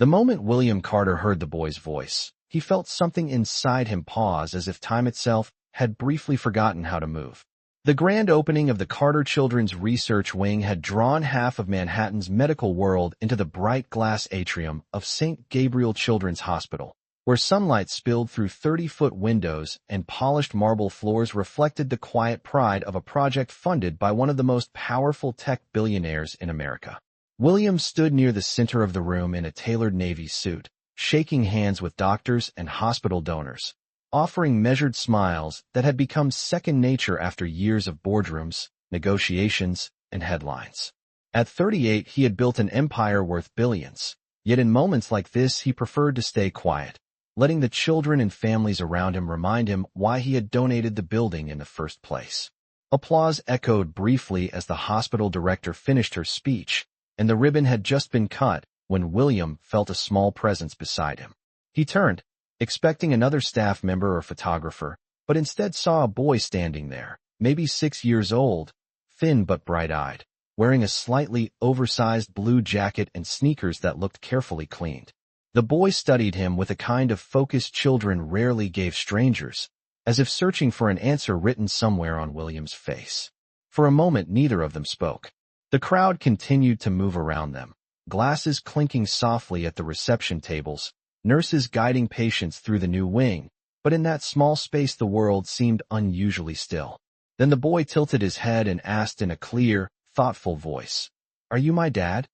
The moment William Carter heard the boy's voice, he felt something inside him pause as if time itself had briefly forgotten how to move. The grand opening of the Carter Children's Research Wing had drawn half of Manhattan's medical world into the bright glass atrium of St. Gabriel Children's Hospital, where sunlight spilled through 30-foot windows and polished marble floors reflected the quiet pride of a project funded by one of the most powerful tech billionaires in America. William stood near the center of the room in a tailored Navy suit, shaking hands with doctors and hospital donors, offering measured smiles that had become second nature after years of boardrooms, negotiations, and headlines. At 38, he had built an empire worth billions, yet in moments like this he preferred to stay quiet, letting the children and families around him remind him why he had donated the building in the first place. Applause echoed briefly as the hospital director finished her speech, and the ribbon had just been cut when William felt a small presence beside him. He turned, expecting another staff member or photographer, but instead saw a boy standing there, maybe 6 years old, thin but bright-eyed, wearing a slightly oversized blue jacket and sneakers that looked carefully cleaned. The boy studied him with a kind of focus children rarely gave strangers, as if searching for an answer written somewhere on William's face. For a moment neither of them spoke. The crowd continued to move around them, glasses clinking softly at the reception tables, nurses guiding patients through the new wing, but in that small space the world seemed unusually still. Then the boy tilted his head and asked in a clear, thoughtful voice, "Are you my dad?"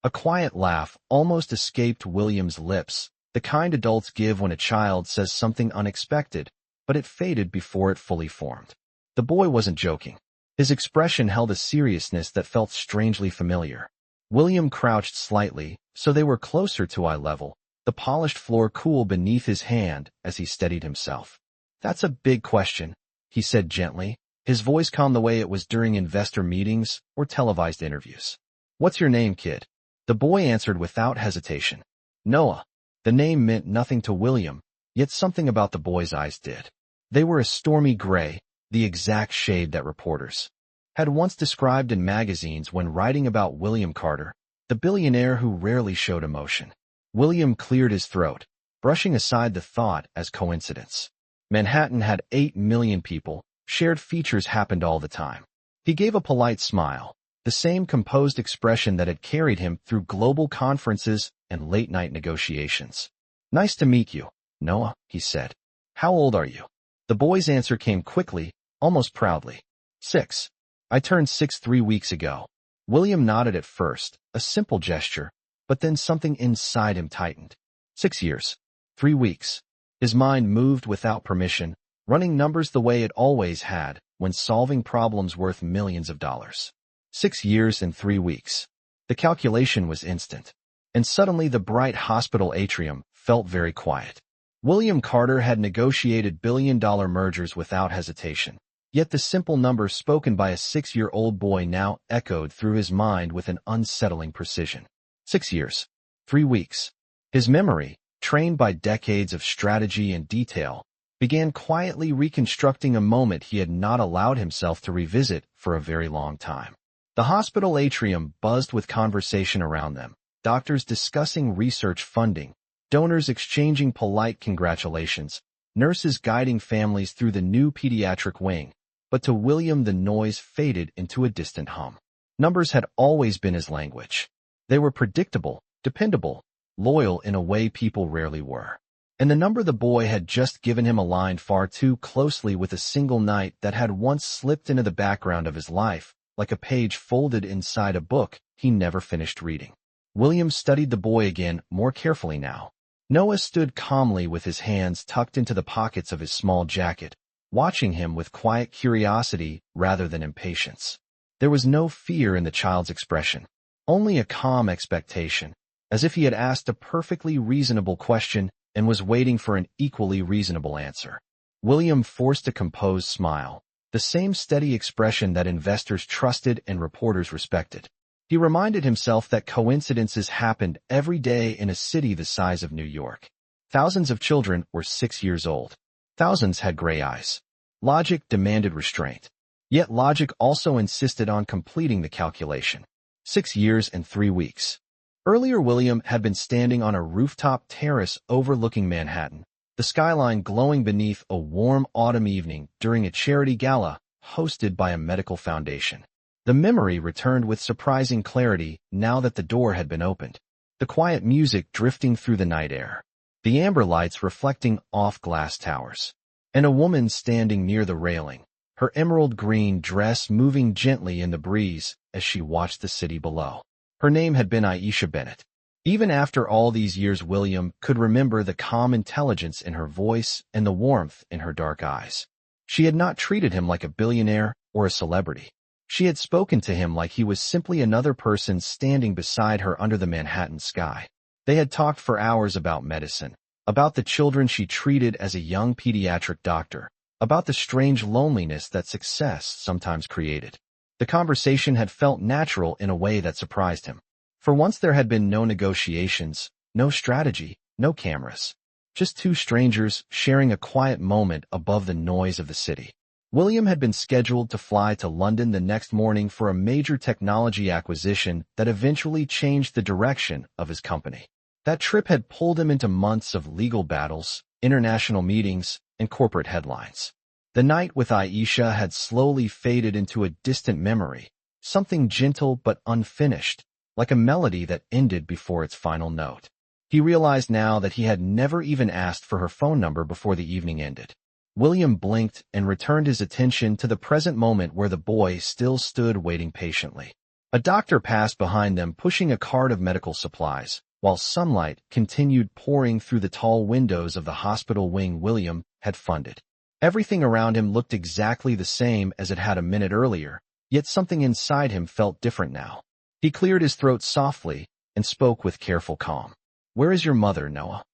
A quiet laugh almost escaped William's lips, the kind adults give when a child says something unexpected, but it faded before it fully formed. The boy wasn't joking. His expression held a seriousness that felt strangely familiar. William crouched slightly, so they were closer to eye level, the polished floor cool beneath his hand as he steadied himself. "That's a big question," he said gently, his voice calm the way it was during investor meetings or televised interviews. "What's your name, kid?" The boy answered without hesitation. Noah. The name meant nothing to William, yet something about the boy's eyes did. They were a stormy gray, the exact shade that reporters had once described in magazines when writing about William Carter, the billionaire who rarely showed emotion. William cleared his throat, brushing aside the thought as coincidence. Manhattan had 8 million people, shared features happened all the time. He gave a polite smile, the same composed expression that had carried him through global conferences and late-night negotiations. "Nice to meet you, Noah," he said. "How old are you?" The boy's answer came quickly, almost proudly. 6. I turned 6 3 weeks ago." William nodded at first, a simple gesture, but then something inside him tightened. 6 years. 3 weeks. His mind moved without permission, running numbers the way it always had when solving problems worth millions of dollars. 6 years and 3 weeks. The calculation was instant. And suddenly the bright hospital atrium felt very quiet. William Carter had negotiated billion-dollar mergers without hesitation. Yet the simple number spoken by a 6-year-old boy now echoed through his mind with an unsettling precision. 6 years. 3 weeks. His memory, trained by decades of strategy and detail, began quietly reconstructing a moment he had not allowed himself to revisit for a very long time. The hospital atrium buzzed with conversation around them, doctors discussing research funding, donors exchanging polite congratulations, nurses guiding families through the new pediatric wing. But to William the noise faded into a distant hum. Numbers had always been his language. They were predictable, dependable, loyal in a way people rarely were. And the number the boy had just given him aligned far too closely with a single night that had once slipped into the background of his life, like a page folded inside a book he never finished reading. William studied the boy again, more carefully now. Noah stood calmly with his hands tucked into the pockets of his small jacket, watching him with quiet curiosity rather than impatience. There was no fear in the child's expression, only a calm expectation, as if he had asked a perfectly reasonable question and was waiting for an equally reasonable answer. William forced a composed smile, the same steady expression that investors trusted and reporters respected. He reminded himself that coincidences happened every day in a city the size of New York. Thousands of children were 6 years old. Thousands had gray eyes. Logic demanded restraint. Yet logic also insisted on completing the calculation. 6 years and 3 weeks. Earlier, William had been standing on a rooftop terrace overlooking Manhattan, the skyline glowing beneath a warm autumn evening during a charity gala hosted by a medical foundation. The memory returned with surprising clarity now that the door had been opened. The quiet music drifting through the night air, the amber lights reflecting off glass towers, and a woman standing near the railing, her emerald green dress moving gently in the breeze as she watched the city below. Her name had been Aisha Bennett. Even after all these years, William could remember the calm intelligence in her voice and the warmth in her dark eyes. She had not treated him like a billionaire or a celebrity. She had spoken to him like he was simply another person standing beside her under the Manhattan sky. They had talked for hours about medicine, about the children she treated as a young pediatric doctor, about the strange loneliness that success sometimes created. The conversation had felt natural in a way that surprised him. For once there had been no negotiations, no strategy, no cameras. Just two strangers sharing a quiet moment above the noise of the city. William had been scheduled to fly to London the next morning for a major technology acquisition that eventually changed the direction of his company. That trip had pulled him into months of legal battles, international meetings, and corporate headlines. The night with Aisha had slowly faded into a distant memory, something gentle but unfinished, like a melody that ended before its final note. He realized now that he had never even asked for her phone number before the evening ended. William blinked and returned his attention to the present moment where the boy still stood waiting patiently. A doctor passed behind them pushing a cart of medical supplies, while sunlight continued pouring through the tall windows of the hospital wing William had funded. Everything around him looked exactly the same as it had a minute earlier, yet something inside him felt different now. He cleared his throat softly and spoke with careful calm. "Where is your mother, Noah?"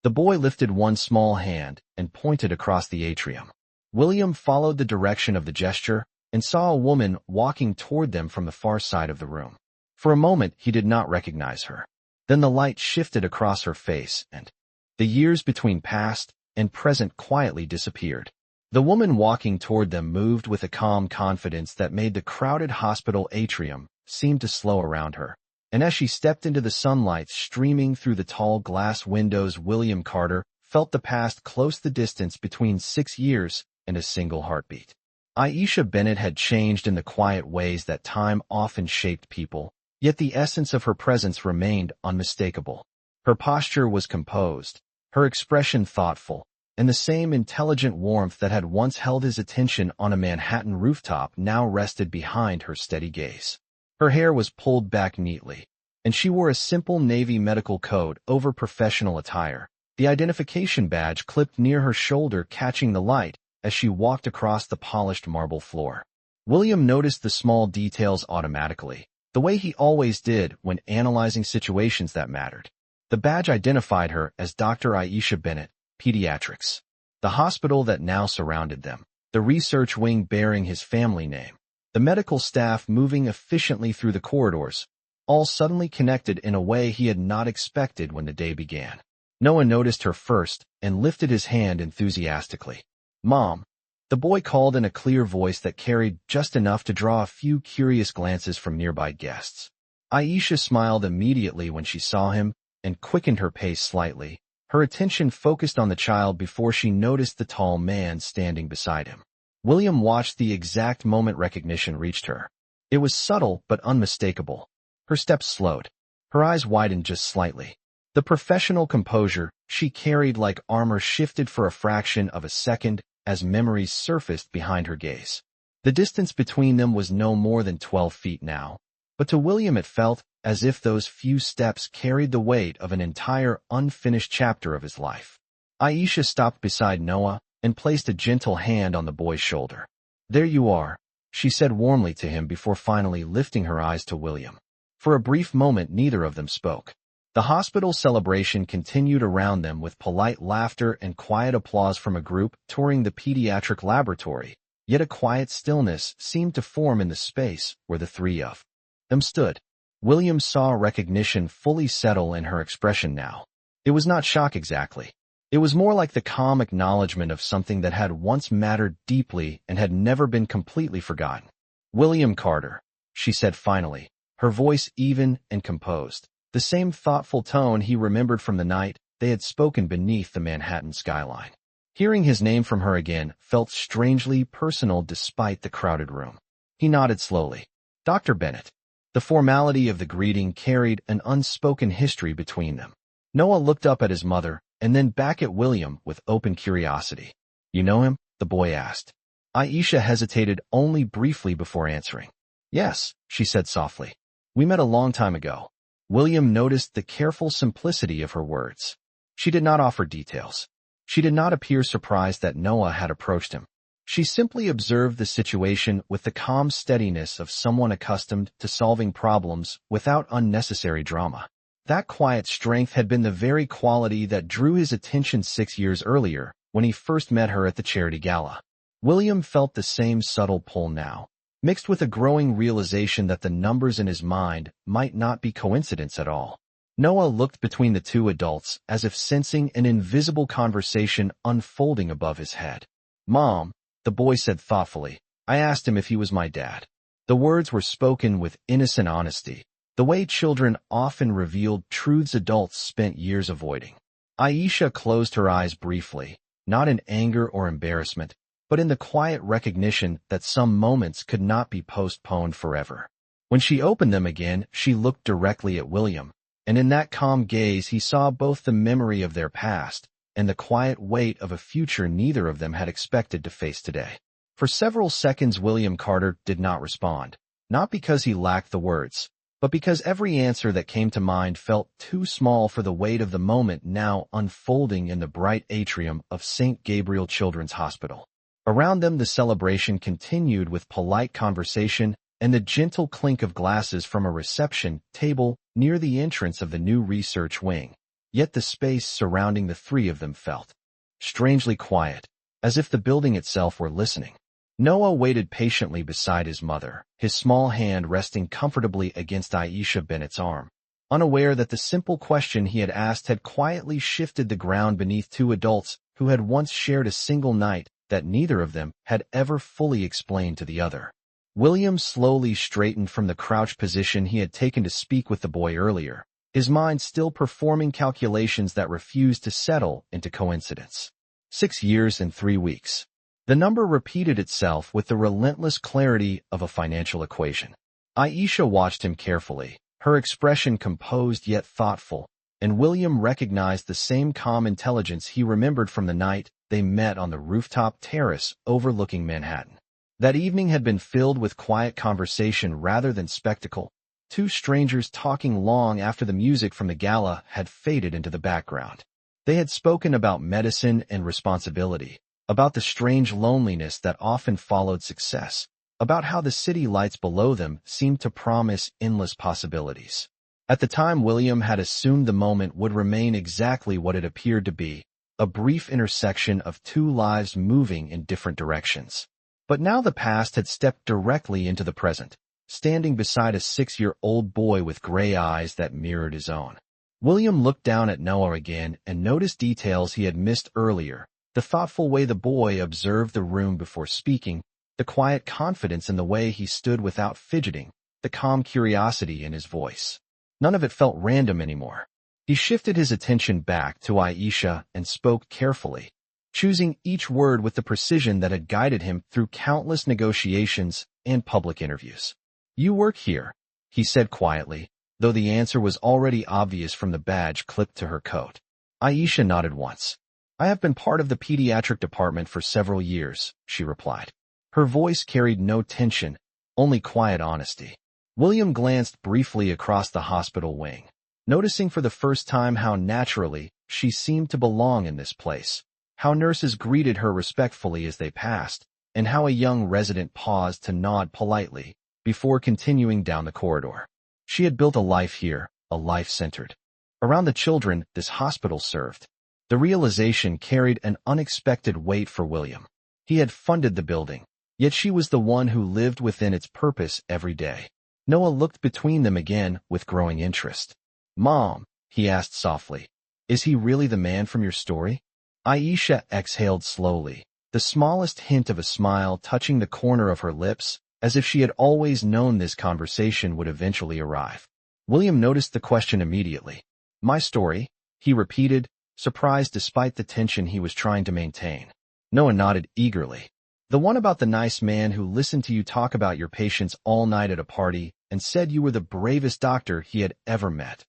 The boy lifted one small hand and pointed across the atrium. William followed the direction of the gesture and saw a woman walking toward them from the far side of the room. For a moment, he did not recognize her. Then the light shifted across her face, and the years between past and present quietly disappeared. The woman walking toward them moved with a calm confidence that made the crowded hospital atrium seem to slow around her. And as she stepped into the sunlight streaming through the tall glass windows, William Carter felt the past close the distance between 6 years and a single heartbeat. Aisha Bennett had changed in the quiet ways that time often shaped people, yet the essence of her presence remained unmistakable. Her posture was composed, her expression thoughtful, and the same intelligent warmth that had once held his attention on a Manhattan rooftop now rested behind her steady gaze. Her hair was pulled back neatly, and she wore a simple navy medical coat over professional attire, the identification badge clipped near her shoulder catching the light as she walked across the polished marble floor. William noticed the small details automatically, the way he always did when analyzing situations that mattered. The badge identified her as Dr. Aisha Bennett, Pediatrics, the hospital that now surrounded them, the research wing bearing his family name, the medical staff moving efficiently through the corridors, all suddenly connected in a way he had not expected when the day began. Noah noticed her first and lifted his hand enthusiastically. "Mom," the boy called in a clear voice that carried just enough to draw a few curious glances from nearby guests. Aisha smiled immediately when she saw him and quickened her pace slightly, her attention focused on the child before she noticed the tall man standing beside him. William watched the exact moment recognition reached her. It was subtle but unmistakable. Her steps slowed. Her eyes widened just slightly. The professional composure she carried like armor shifted for a fraction of a second as memories surfaced behind her gaze. The distance between them was no more than 12 feet now, but to William it felt as if those few steps carried the weight of an entire unfinished chapter of his life. Aisha stopped beside Noah and placed a gentle hand on the boy's shoulder. "There you are," she said warmly to him before finally lifting her eyes to William. For a brief moment neither of them spoke. The hospital celebration continued around them with polite laughter and quiet applause from a group touring the pediatric laboratory, yet a quiet stillness seemed to form in the space where the three of them stood. William saw recognition fully settle in her expression now. It was not shock exactly. It was more like the calm acknowledgement of something that had once mattered deeply and had never been completely forgotten. "William Carter," she said finally, her voice even and composed. the same thoughtful tone he remembered from the night they had spoken beneath the Manhattan skyline. Hearing his name from her again felt strangely personal despite the crowded room. He nodded slowly. Dr. Bennett. The formality of the greeting carried an unspoken history between them. Noah looked up at his mother and then back at William with open curiosity. You know him? The boy asked. Aisha hesitated only briefly before answering. Yes, she said softly. We met a long time ago. William noticed the careful simplicity of her words. She did not offer details. She did not appear surprised that Noah had approached him. She simply observed the situation with the calm steadiness of someone accustomed to solving problems without unnecessary drama. That quiet strength had been the very quality that drew his attention 6 years earlier when he first met her at the charity gala. William felt the same subtle pull now, mixed with a growing realization that the numbers in his mind might not be coincidence at all. Noah looked between the two adults as if sensing an invisible conversation unfolding above his head. Mom, the boy said thoughtfully, I asked him if he was my dad. The words were spoken with innocent honesty, the way children often revealed truths adults spent years avoiding. Aisha closed her eyes briefly, not in anger or embarrassment, but in the quiet recognition that some moments could not be postponed forever. When she opened them again, she looked directly at William, and in that calm gaze he saw both the memory of their past and the quiet weight of a future neither of them had expected to face today. For several seconds William Carter did not respond, not because he lacked the words, but because every answer that came to mind felt too small for the weight of the moment now unfolding in the bright atrium of St. Gabriel Children's Hospital. Around them the celebration continued with polite conversation and the gentle clink of glasses from a reception table near the entrance of the new research wing. Yet the space surrounding the three of them felt strangely quiet, as if the building itself were listening. Noah waited patiently beside his mother, his small hand resting comfortably against Aisha Bennett's arm, unaware that the simple question he had asked had quietly shifted the ground beneath two adults who had once shared a single night that neither of them had ever fully explained to the other. William slowly straightened from the crouched position he had taken to speak with the boy earlier, his mind still performing calculations that refused to settle into coincidence. 6 years and 3 weeks. The number repeated itself with the relentless clarity of a financial equation. Aisha watched him carefully, her expression composed yet thoughtful, and William recognized the same calm intelligence he remembered from the night they met on the rooftop terrace overlooking Manhattan. That evening had been filled with quiet conversation rather than spectacle, two strangers talking long after the music from the gala had faded into the background. They had spoken about medicine and responsibility, about the strange loneliness that often followed success, about how the city lights below them seemed to promise endless possibilities. At the time, William had assumed the moment would remain exactly what it appeared to be, a brief intersection of two lives moving in different directions. But now the past had stepped directly into the present, standing beside a 6-year-old boy with gray eyes that mirrored his own. William looked down at Noah again and noticed details he had missed earlier, the thoughtful way the boy observed the room before speaking, the quiet confidence in the way he stood without fidgeting, the calm curiosity in his voice. None of it felt random anymore. He shifted his attention back to Aisha and spoke carefully, choosing each word with the precision that had guided him through countless negotiations and public interviews. You work here, he said quietly, though the answer was already obvious from the badge clipped to her coat. Aisha nodded once. I have been part of the pediatric department for several years, she replied. Her voice carried no tension, only quiet honesty. William glanced briefly across the hospital wing, noticing for the first time how naturally she seemed to belong in this place, how nurses greeted her respectfully as they passed, and how a young resident paused to nod politely before continuing down the corridor. She had built a life here, a life centered around the children this hospital served. The realization carried an unexpected weight for William. He had funded the building, yet she was the one who lived within its purpose every day. Noah looked between them again with growing interest. Mom, he asked softly, is he really the man from your story? Aisha exhaled slowly, the smallest hint of a smile touching the corner of her lips, as if she had always known this conversation would eventually arrive. William noticed the question immediately. My story, he repeated, surprised despite the tension he was trying to maintain. Noah nodded eagerly. The one about the nice man who listened to you talk about your patients all night at a party and said you were the bravest doctor he had ever met.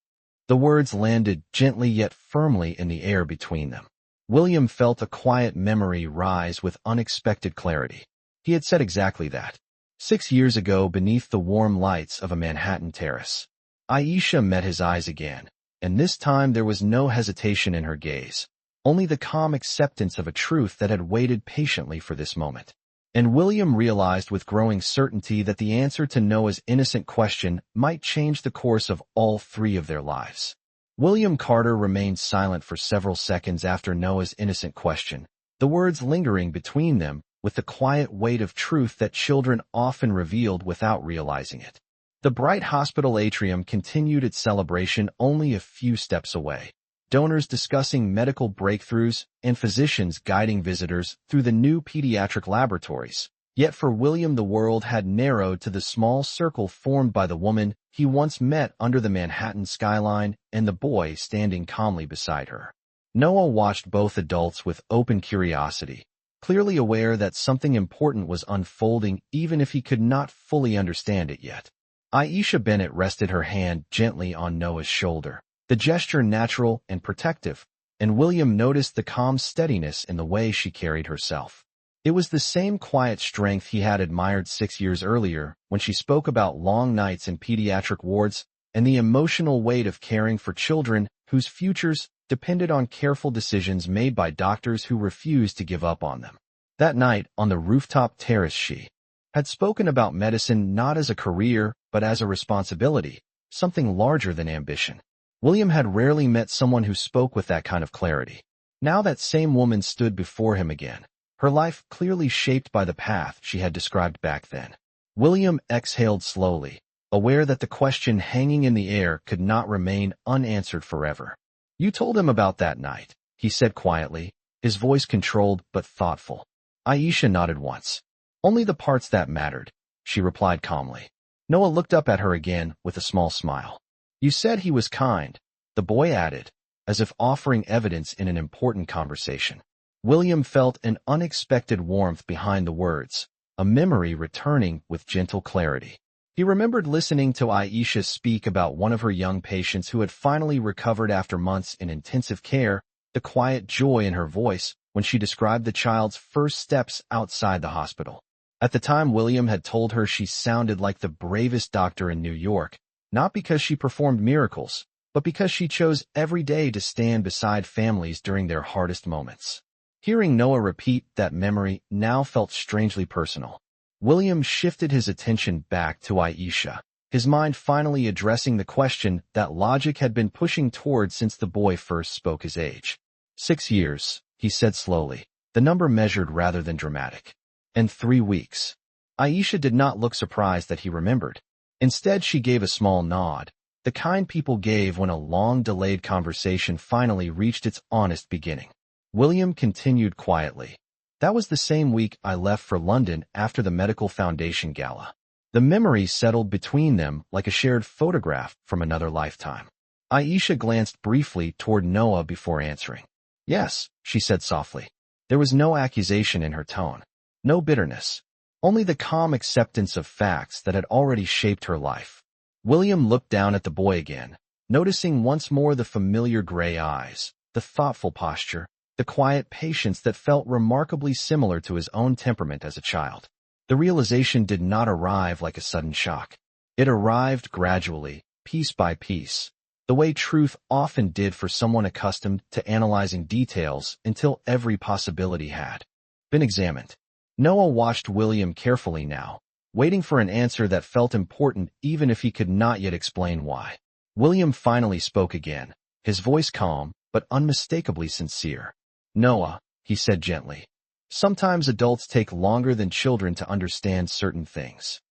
The words landed gently yet firmly in the air between them. William felt a quiet memory rise with unexpected clarity. He had said exactly that. 6 years ago beneath the warm lights of a Manhattan terrace. Aisha met his eyes again, and this time there was no hesitation in her gaze. Only the calm acceptance of a truth that had waited patiently for this moment. And William realized with growing certainty that the answer to Noah's innocent question might change the course of all three of their lives. William Carter remained silent for several seconds after Noah's innocent question, the words lingering between them with the quiet weight of truth that children often revealed without realizing it. The bright hospital atrium continued its celebration only a few steps away. Donors discussing medical breakthroughs, and physicians guiding visitors through the new pediatric laboratories. Yet for William the world had narrowed to the small circle formed by the woman he once met under the Manhattan skyline and the boy standing calmly beside her. Noah watched both adults with open curiosity, clearly aware that something important was unfolding even if he could not fully understand it yet. Aisha Bennett rested her hand gently on Noah's shoulder. The gesture natural and protective, and William noticed the calm steadiness in the way she carried herself. It was the same quiet strength he had admired 6 years earlier when she spoke about long nights in pediatric wards and the emotional weight of caring for children whose futures depended on careful decisions made by doctors who refused to give up on them. That night, on the rooftop terrace, she had spoken about medicine not as a career but as a responsibility, something larger than ambition. William had rarely met someone who spoke with that kind of clarity. Now that same woman stood before him again, her life clearly shaped by the path she had described back then. William exhaled slowly, aware that the question hanging in the air could not remain unanswered forever. You told him about that night, he said quietly, his voice controlled but thoughtful. Aisha nodded once. Only the parts that mattered, she replied calmly. Noah looked up at her again with a small smile. You said he was kind, the boy added, as if offering evidence in an important conversation. William felt an unexpected warmth behind the words, a memory returning with gentle clarity. He remembered listening to Aisha speak about one of her young patients who had finally recovered after months in intensive care, the quiet joy in her voice when she described the child's first steps outside the hospital. At the time, William had told her she sounded like the bravest doctor in New York, not because she performed miracles, but because she chose every day to stand beside families during their hardest moments. Hearing Noah repeat that memory now felt strangely personal. William shifted his attention back to Aisha, his mind finally addressing the question that logic had been pushing toward since the boy first spoke his age. 6 years, he said slowly, the number measured rather than dramatic. And 3 weeks. Aisha did not look surprised that he remembered. Instead, she gave a small nod, the kind people gave when a long-delayed conversation finally reached its honest beginning. William continued quietly. That was the same week I left for London after the Medical Foundation Gala. The memory settled between them like a shared photograph from another lifetime. Aisha glanced briefly toward Noah before answering. Yes, she said softly. There was no accusation in her tone, no bitterness. Only the calm acceptance of facts that had already shaped her life. William looked down at the boy again, noticing once more the familiar gray eyes, the thoughtful posture, the quiet patience that felt remarkably similar to his own temperament as a child. The realization did not arrive like a sudden shock. It arrived gradually, piece by piece, the way truth often did for someone accustomed to analyzing details until every possibility had been examined. Noah watched William carefully now, waiting for an answer that felt important even if he could not yet explain why. William finally spoke again, his voice calm but unmistakably sincere. Noah, he said gently, sometimes adults take longer than children to understand certain things.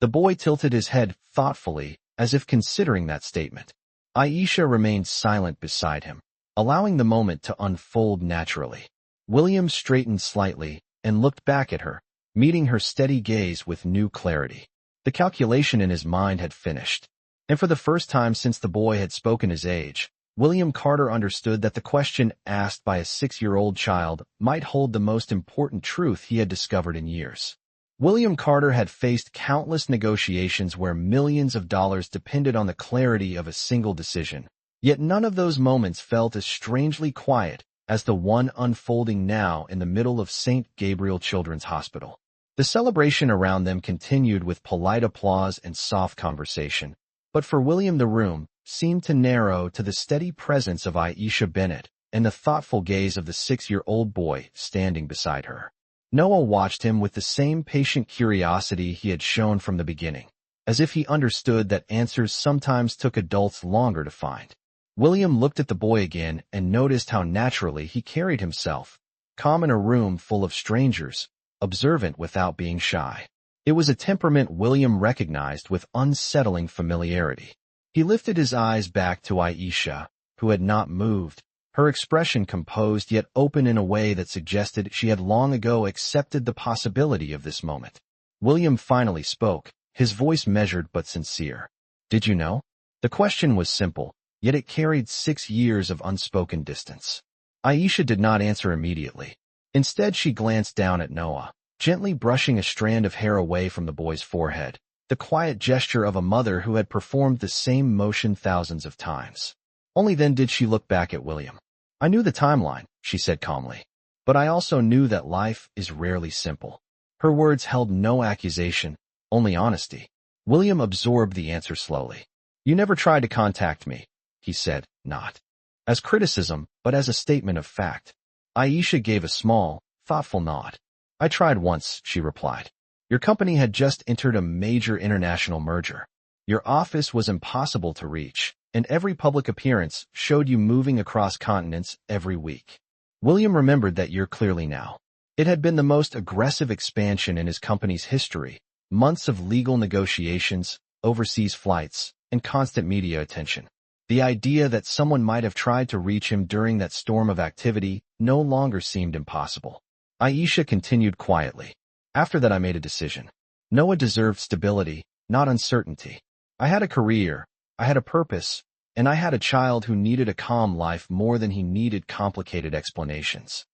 The boy tilted his head thoughtfully, as if considering that statement. Aisha remained silent beside him, allowing the moment to unfold naturally. William straightened slightly and looked back at her, meeting her steady gaze with new clarity. The calculation in his mind had finished. And for the first time since the boy had spoken his age, William Carter understood that the question asked by a 6-year-old child might hold the most important truth he had discovered in years. William Carter had faced countless negotiations where millions of dollars depended on the clarity of a single decision, yet none of those moments felt as strangely quiet as the one unfolding now in the middle of St. Gabriel Children's Hospital. The celebration around them continued with polite applause and soft conversation, but for William the room seemed to narrow to the steady presence of Aisha Bennett and the thoughtful gaze of the 6-year-old boy standing beside her. Noah watched him with the same patient curiosity he had shown from the beginning, as if he understood that answers sometimes took adults longer to find. William looked at the boy again and noticed how naturally he carried himself, calm in a room full of strangers, observant without being shy. It was a temperament William recognized with unsettling familiarity. He lifted his eyes back to Aisha, who had not moved, her expression composed yet open in a way that suggested she had long ago accepted the possibility of this moment. William finally spoke, his voice measured but sincere. "Did you know?" The question was simple, yet it carried 6 years of unspoken distance. Aisha did not answer immediately. Instead, she glanced down at Noah, gently brushing a strand of hair away from the boy's forehead, the quiet gesture of a mother who had performed the same motion thousands of times. Only then did she look back at William. "I knew the timeline," she said calmly. "But I also knew that life is rarely simple." Her words held no accusation, only honesty. William absorbed the answer slowly. "You never tried to contact me," he said, not as criticism, but as a statement of fact. Aisha gave a small, thoughtful nod. "I tried once," she replied. "Your company had just entered a major international merger. Your office was impossible to reach, and every public appearance showed you moving across continents every week." William remembered that year clearly now. It had been the most aggressive expansion in his company's history, months of legal negotiations, overseas flights, and constant media attention. The idea that someone might have tried to reach him during that storm of activity no longer seemed impossible. Aisha continued quietly. "After that I made a decision. Noah deserved stability, not uncertainty. I had a career, I had a purpose, and I had a child who needed a calm life more than he needed complicated explanations."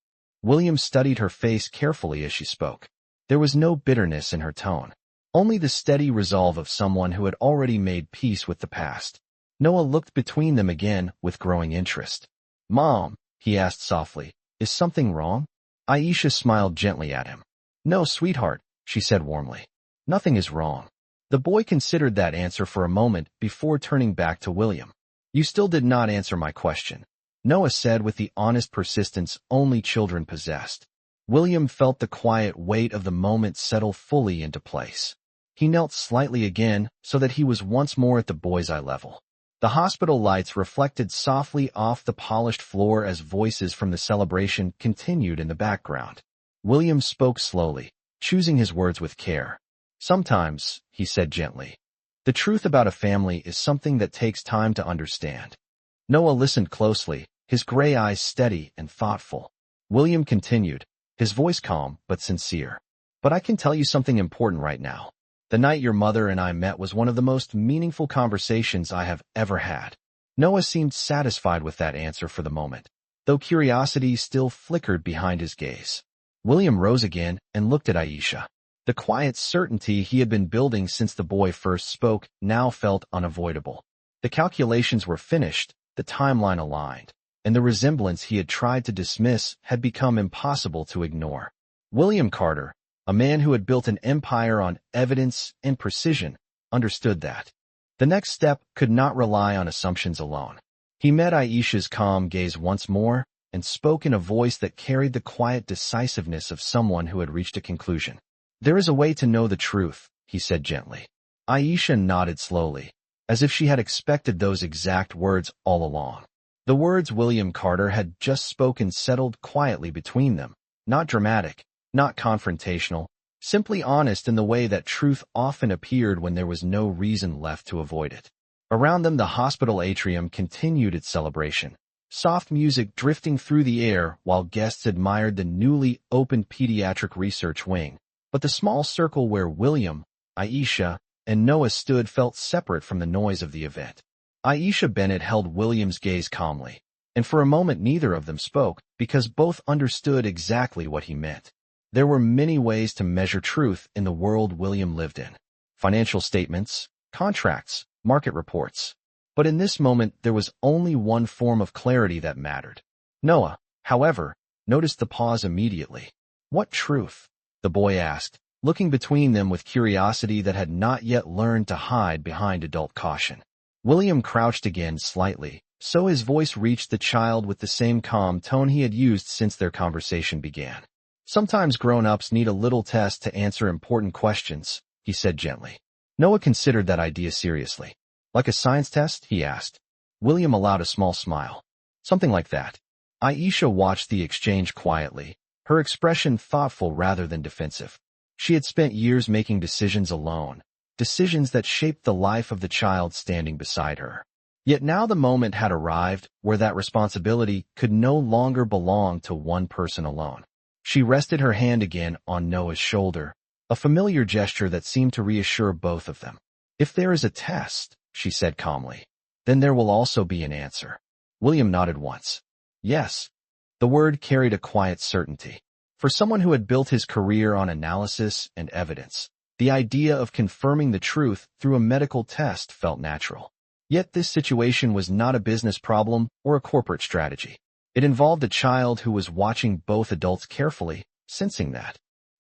William studied her face carefully as she spoke. There was no bitterness in her tone, only the steady resolve of someone who had already made peace with the past. Noah looked between them again with growing interest. "Mom," he asked softly, "is something wrong?" Aisha smiled gently at him. "No, sweetheart," she said warmly. "Nothing is wrong." The boy considered that answer for a moment before turning back to William. "You still did not answer my question," Noah said with the honest persistence only children possessed. William felt the quiet weight of the moment settle fully into place. He knelt slightly again so that he was once more at the boy's eye level. The hospital lights reflected softly off the polished floor as voices from the celebration continued in the background. William spoke slowly, choosing his words with care. "Sometimes," he said gently, "the truth about a family is something that takes time to understand." Noah listened closely, his gray eyes steady and thoughtful. William continued, his voice calm but sincere. "But I can tell you something important right now. The night your mother and I met was one of the most meaningful conversations I have ever had." Noah seemed satisfied with that answer for the moment, though curiosity still flickered behind his gaze. William rose again and looked at Aisha. The quiet certainty he had been building since the boy first spoke now felt unavoidable. The calculations were finished, the timeline aligned, and the resemblance he had tried to dismiss had become impossible to ignore. William Carter, a man who had built an empire on evidence and precision, understood that. The next step could not rely on assumptions alone. He met Aisha's calm gaze once more and spoke in a voice that carried the quiet decisiveness of someone who had reached a conclusion. "There is a way to know the truth," he said gently. Aisha nodded slowly, as if she had expected those exact words all along. The words William Carter had just spoken settled quietly between them, not dramatic, not confrontational, simply honest in the way that truth often appeared when there was no reason left to avoid it. Around them the hospital atrium continued its celebration, soft music drifting through the air while guests admired the newly opened pediatric research wing. But the small circle where William, Aisha, and Noah stood felt separate from the noise of the event. Aisha Bennett held William's gaze calmly, and for a moment neither of them spoke because both understood exactly what he meant. There were many ways to measure truth in the world William lived in. Financial statements, contracts, market reports. But in this moment, there was only one form of clarity that mattered. Noah, however, noticed the pause immediately. What truth? The boy asked, looking between them with curiosity that had not yet learned to hide behind adult caution. William crouched again slightly, so his voice reached the child with the same calm tone he had used since their conversation began. Sometimes grown-ups need a little test to answer important questions, he said gently. Noah considered that idea seriously. Like a science test? He asked. William allowed a small smile. Something like that. Aisha watched the exchange quietly, her expression thoughtful rather than defensive. She had spent years making decisions alone, decisions that shaped the life of the child standing beside her. Yet now the moment had arrived where that responsibility could no longer belong to one person alone. She rested her hand again on Noah's shoulder, a familiar gesture that seemed to reassure both of them. If there is a test, she said calmly, then there will also be an answer. William nodded once. Yes. The word carried a quiet certainty. For someone who had built his career on analysis and evidence, the idea of confirming the truth through a medical test felt natural. Yet this situation was not a business problem or a corporate strategy. It involved a child who was watching both adults carefully, sensing that.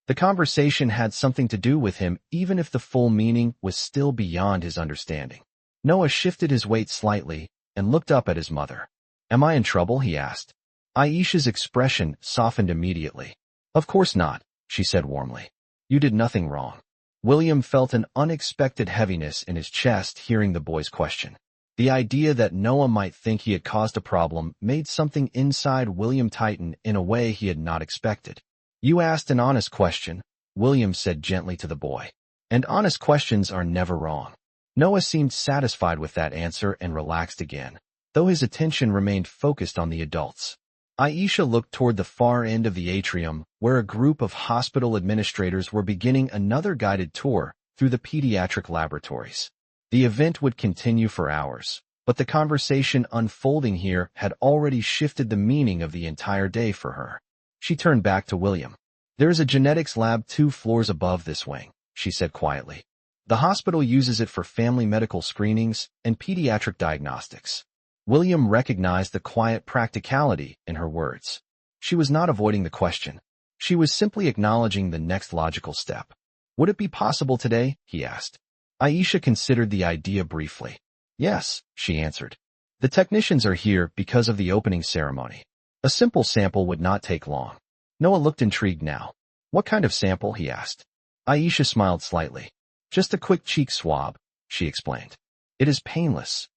The conversation had something to do with him even if the full meaning was still beyond his understanding. Noah shifted his weight slightly and looked up at his mother. Am I in trouble? He asked. Aisha's expression softened immediately. Of course not, she said warmly. You did nothing wrong. William felt an unexpected heaviness in his chest hearing the boy's question. The idea that Noah might think he had caused a problem made something inside William tighten in a way he had not expected. You asked an honest question, William said gently to the boy. And honest questions are never wrong. Noah seemed satisfied with that answer and relaxed again, though his attention remained focused on the adults. Aisha looked toward the far end of the atrium, where a group of hospital administrators were beginning another guided tour through the pediatric laboratories. The event would continue for hours, but the conversation unfolding here had already shifted the meaning of the entire day for her. She turned back to William. There is a genetics lab 2 floors above this wing, she said quietly. The hospital uses it for family medical screenings and pediatric diagnostics. William recognized the quiet practicality in her words. She was not avoiding the question. She was simply acknowledging the next logical step. Would it be possible today? He asked. Aisha considered the idea briefly. Yes, she answered. The technicians are here because of the opening ceremony. A simple sample would not take long. Noah looked intrigued now. What kind of sample? He asked. Aisha smiled slightly. Just a quick cheek swab, she explained. It is painless.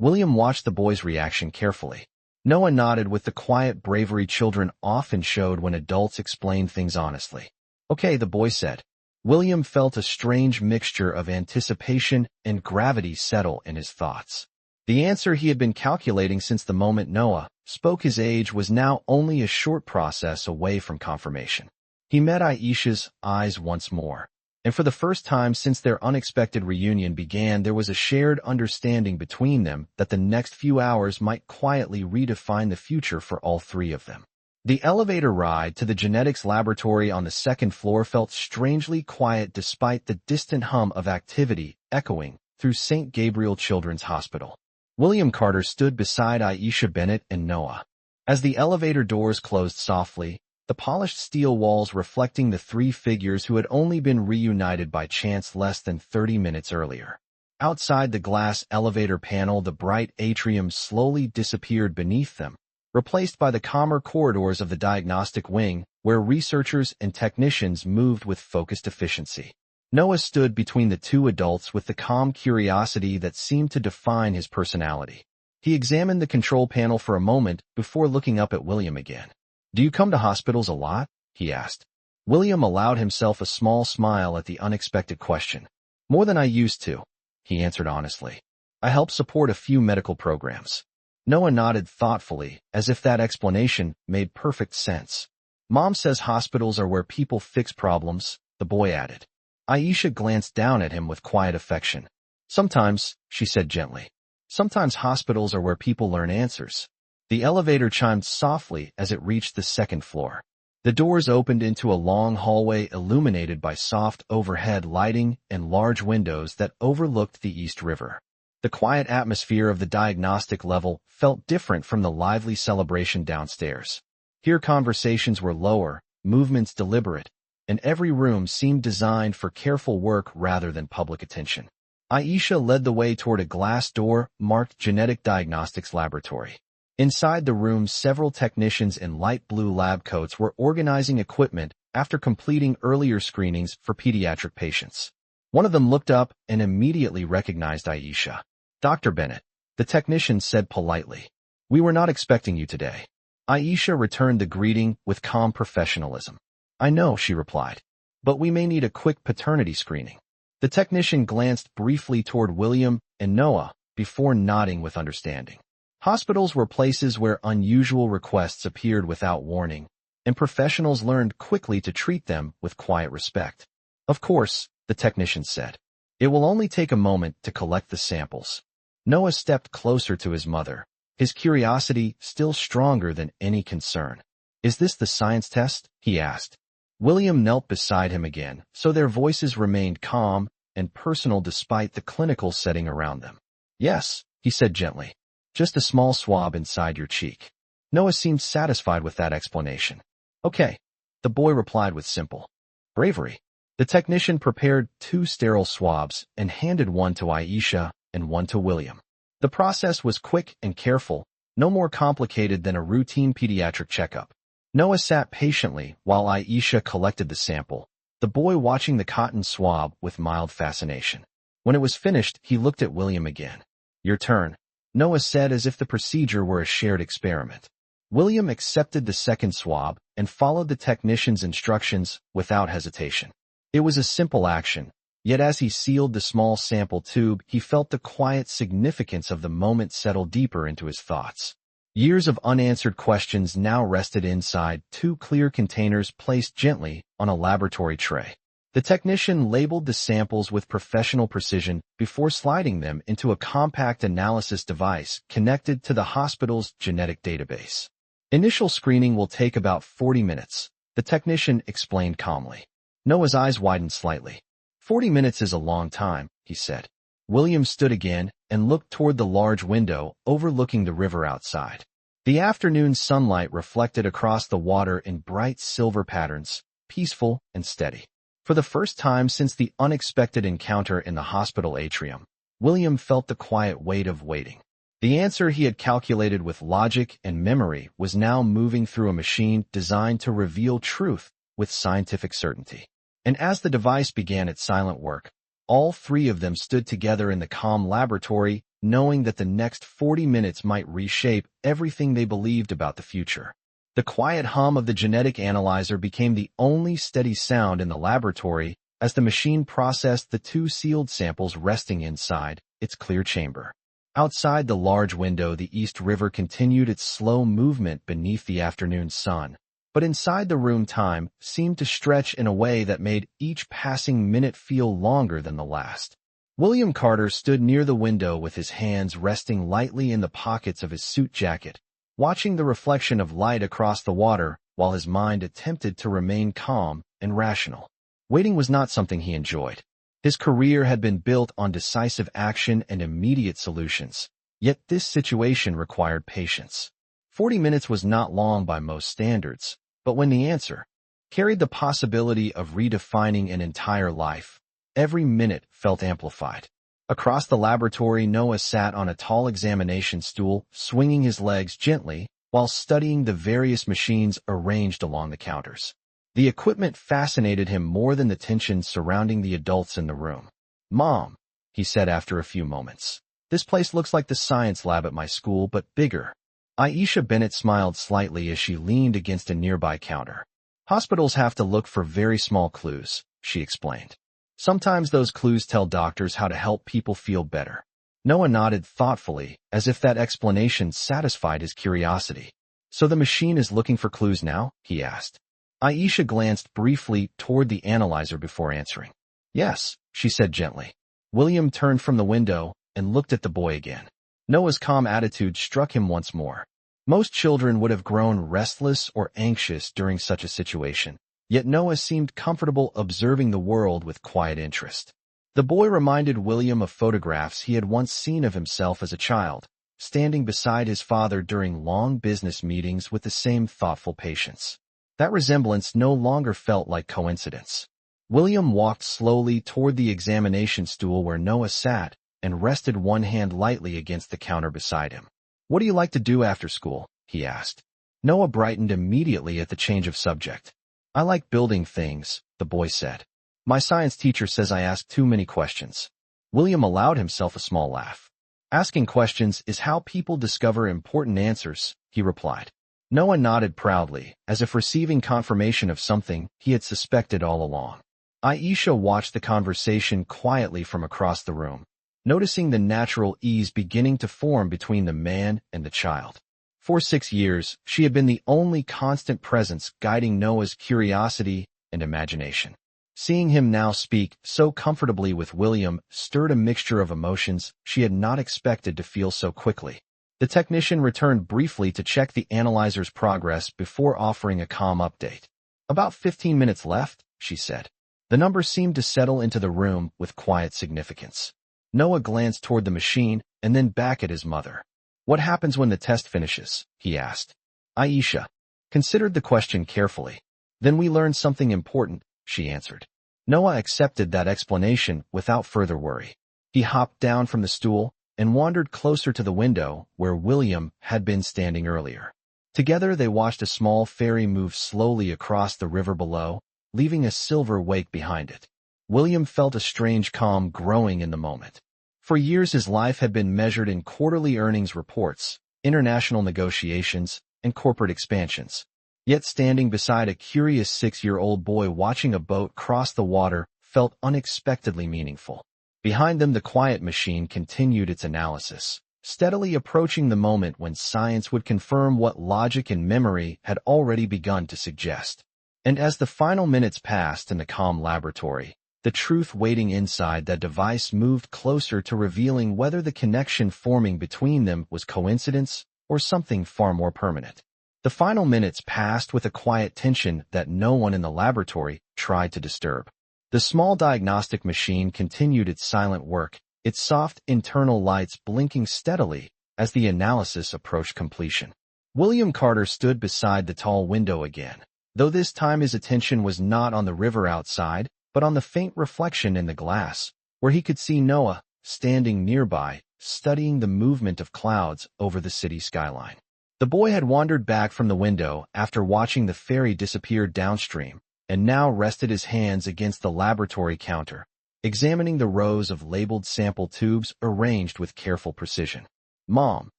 William watched the boy's reaction carefully. Noah nodded with the quiet bravery children often showed when adults explained things honestly. Okay, the boy said. William felt a strange mixture of anticipation and gravity settle in his thoughts. The answer he had been calculating since the moment Noah spoke his age was now only a short process away from confirmation. He met Aisha's eyes once more. And for the first time since their unexpected reunion began, there was a shared understanding between them that the next few hours might quietly redefine the future for all 3 of them. The elevator ride to the genetics laboratory on the 2nd floor felt strangely quiet despite the distant hum of activity echoing through St. Gabriel Children's Hospital. William Carter stood beside Aisha Bennett and Noah. As the elevator doors closed softly, the polished steel walls reflecting the 3 figures who had only been reunited by chance less than 30 minutes earlier. Outside the glass elevator panel, the bright atrium slowly disappeared beneath them, replaced by the calmer corridors of the diagnostic wing, where researchers and technicians moved with focused efficiency. Noah stood between the 2 adults with the calm curiosity that seemed to define his personality. He examined the control panel for a moment before looking up at William again. Do you come to hospitals a lot? He asked. William allowed himself a small smile at the unexpected question. More than I used to, he answered honestly. I help support a few medical programs. Noah nodded thoughtfully, as if that explanation made perfect sense. Mom says hospitals are where people fix problems, the boy added. Aisha glanced down at him with quiet affection. Sometimes, she said gently. Sometimes hospitals are where people learn answers. The elevator chimed softly as it reached the second floor. The doors opened into a long hallway illuminated by soft overhead lighting and large windows that overlooked the East River. The quiet atmosphere of the diagnostic level felt different from the lively celebration downstairs. Here conversations were lower, movements deliberate, and every room seemed designed for careful work rather than public attention. Aisha led the way toward a glass door marked Genetic Diagnostics Laboratory. Inside the room, several technicians in light blue lab coats were organizing equipment after completing earlier screenings for pediatric patients. One of them looked up and immediately recognized Aisha. "Dr. Bennett," the technician said politely. "We were not expecting you today." Aisha returned the greeting with calm professionalism. "I know," she replied, "but we may need a quick paternity screening." The technician glanced briefly toward William and Noah before nodding with understanding. Hospitals were places where unusual requests appeared without warning, and professionals learned quickly to treat them with quiet respect. "Of course," the technician said. "It will only take a moment to collect the samples." Noah stepped closer to his mother, his curiosity still stronger than any concern. "Is this the science test?" he asked. William knelt beside him again, so their voices remained calm and personal despite the clinical setting around them. "Yes," he said gently. "Just a small swab inside your cheek." Noah seemed satisfied with that explanation. "Okay," the boy replied with simple bravery. The technician prepared 2 sterile swabs and handed one to Aisha and one to William. The process was quick and careful, no more complicated than a routine pediatric checkup. Noah sat patiently while Aisha collected the sample, the boy watching the cotton swab with mild fascination. When it was finished, he looked at William again. "Your turn," Noah said as if the procedure were a shared experiment. William accepted the second swab and followed the technician's instructions without hesitation. It was a simple action, yet as he sealed the small sample tube, he felt the quiet significance of the moment settle deeper into his thoughts. Years of unanswered questions now rested inside 2 clear containers placed gently on a laboratory tray. The technician labeled the samples with professional precision before sliding them into a compact analysis device connected to the hospital's genetic database. "Initial screening will take about 40 minutes, the technician explained calmly. Noah's eyes widened slightly. 40 minutes is a long time, he said. William stood again and looked toward the large window overlooking the river outside. The afternoon sunlight reflected across the water in bright silver patterns, peaceful and steady. For the first time since the unexpected encounter in the hospital atrium, William felt the quiet weight of waiting. The answer he had calculated with logic and memory was now moving through a machine designed to reveal truth with scientific certainty. And as the device began its silent work, all 3 of them stood together in the calm laboratory, knowing that the next 40 minutes might reshape everything they believed about the future. The quiet hum of the genetic analyzer became the only steady sound in the laboratory as the machine processed the 2 sealed samples resting inside its clear chamber. Outside the large window, the East River continued its slow movement beneath the afternoon sun, but inside the room time seemed to stretch in a way that made each passing minute feel longer than the last. William Carter stood near the window with his hands resting lightly in the pockets of his suit jacket, watching the reflection of light across the water while his mind attempted to remain calm and rational. Waiting was not something he enjoyed. His career had been built on decisive action and immediate solutions, yet this situation required patience. 40 minutes was not long by most standards, but when the answer carried the possibility of redefining an entire life, every minute felt amplified. Across the laboratory, Noah sat on a tall examination stool, swinging his legs gently while studying the various machines arranged along the counters. The equipment fascinated him more than the tension surrounding the adults in the room. "Mom," he said after a few moments, "this place looks like the science lab at my school, but bigger." Aisha Bennett smiled slightly as she leaned against a nearby counter. "Hospitals have to look for very small clues," she explained. "Sometimes those clues tell doctors how to help people feel better." Noah nodded thoughtfully, as if that explanation satisfied his curiosity. "So the machine is looking for clues now?" he asked. Aisha glanced briefly toward the analyzer before answering. Yes, she said gently. William turned from the window and looked at the boy again. Noah's calm attitude struck him once more. Most children would have grown restless or anxious during such a situation, yet Noah seemed comfortable observing the world with quiet interest. The boy reminded William of photographs he had once seen of himself as a child, standing beside his father during long business meetings with the same thoughtful patience. That resemblance no longer felt like coincidence. William walked slowly toward the examination stool where Noah sat and rested one hand lightly against the counter beside him. "What do you like to do after school?" he asked. Noah brightened immediately at the change of subject. "I like building things," the boy said. "My science teacher says I ask too many questions." William allowed himself a small laugh. "Asking questions is how people discover important answers," he replied. Noah nodded proudly, as if receiving confirmation of something he had suspected all along. Aisha watched the conversation quietly from across the room, noticing the natural ease beginning to form between the man and the child. For 6 years, she had been the only constant presence guiding Noah's curiosity and imagination. Seeing him now speak so comfortably with William stirred a mixture of emotions she had not expected to feel so quickly. The technician returned briefly to check the analyzer's progress before offering a calm update. "About 15 minutes left," she said. The number seemed to settle into the room with quiet significance. Noah glanced toward the machine and then back at his mother. "What happens when the test finishes?" he asked. Aisha considered the question carefully. "Then we learn something important," she answered. Noah accepted that explanation without further worry. He hopped down from the stool and wandered closer to the window where William had been standing earlier. Together they watched a small ferry move slowly across the river below, leaving a silver wake behind it. William felt a strange calm growing in the moment. For years his life had been measured in quarterly earnings reports, international negotiations, and corporate expansions. Yet standing beside a curious 6-year-old boy watching a boat cross the water felt unexpectedly meaningful. Behind them the quiet machine continued its analysis, steadily approaching the moment when science would confirm what logic and memory had already begun to suggest. And as the final minutes passed in the calm laboratory, the truth waiting inside that device moved closer to revealing whether the connection forming between them was coincidence or something far more permanent. The final minutes passed with a quiet tension that no one in the laboratory tried to disturb. The small diagnostic machine continued its silent work, its soft internal lights blinking steadily as the analysis approached completion. William Carter stood beside the tall window again, though this time his attention was not on the river outside, but on the faint reflection in the glass, where he could see Noah, standing nearby, studying the movement of clouds over the city skyline. The boy had wandered back from the window after watching the ferry disappear downstream, and now rested his hands against the laboratory counter, examining the rows of labeled sample tubes arranged with careful precision. "Mom,"